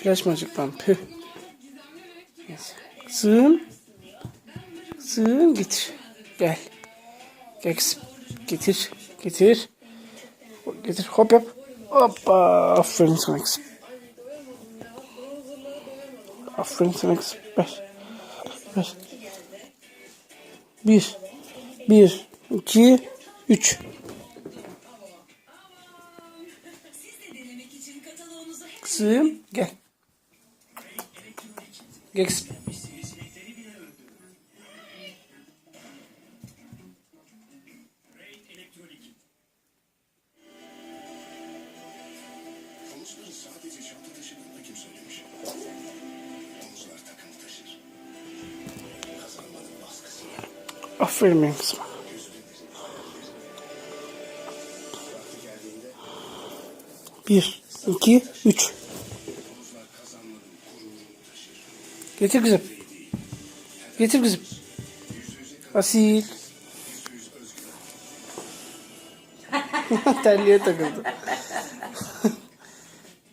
Flash mı acık lan? Püh. Neyse. Kızım. Kızım getir. Gel. Gel kızım. Getir. Getir. Getir. Hop yap. Hoppa. Aferin sana kızım. Aferin sana kızım. Ver. Ver. Bir. Bir. 2. 3. Kızım gel. Gel kızım. Omuzları sadece şapka taşıdığında kim söylemiş? Omuzlar takım taşır. Kazanmanın baskısı. Aferin benim kızım. Vakti geldiğinde 1, 2, 3. omuzlar kazanmanın gururunu taşır. Getir kızım. Getir kızım. Asil. Terliğe takıldı.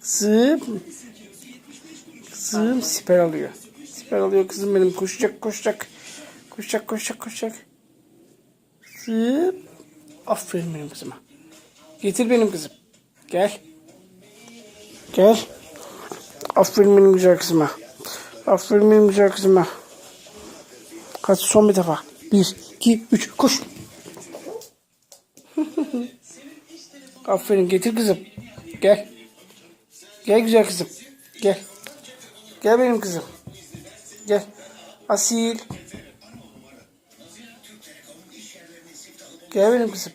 Kızım. Kızım siper alıyor. Siper alıyor kızım benim. Koşacak koşacak. Koşacak koşacak koşacak. Kızım. Aferin benim kızıma. Getir benim kızım. Gel. Gel. Aferin benim güzel kızıma. Aferin benim güzel kızıma. Kaç son bir defa. 1, 2, 3 koş. Aferin getir kızım. Gel. Gel güzel kızım. Gel. Gel benim kızım. Gel. Asil. Gel benim kızım.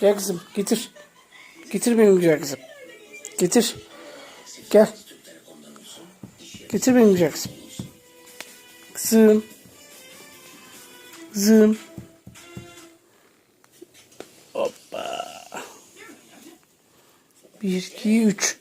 Gel kızım getir. Getir benim güzel kızım. Getir. Gel. Getir benim güzel kızım. Kızım. Kızım. Hoppa. 1, 2, 3.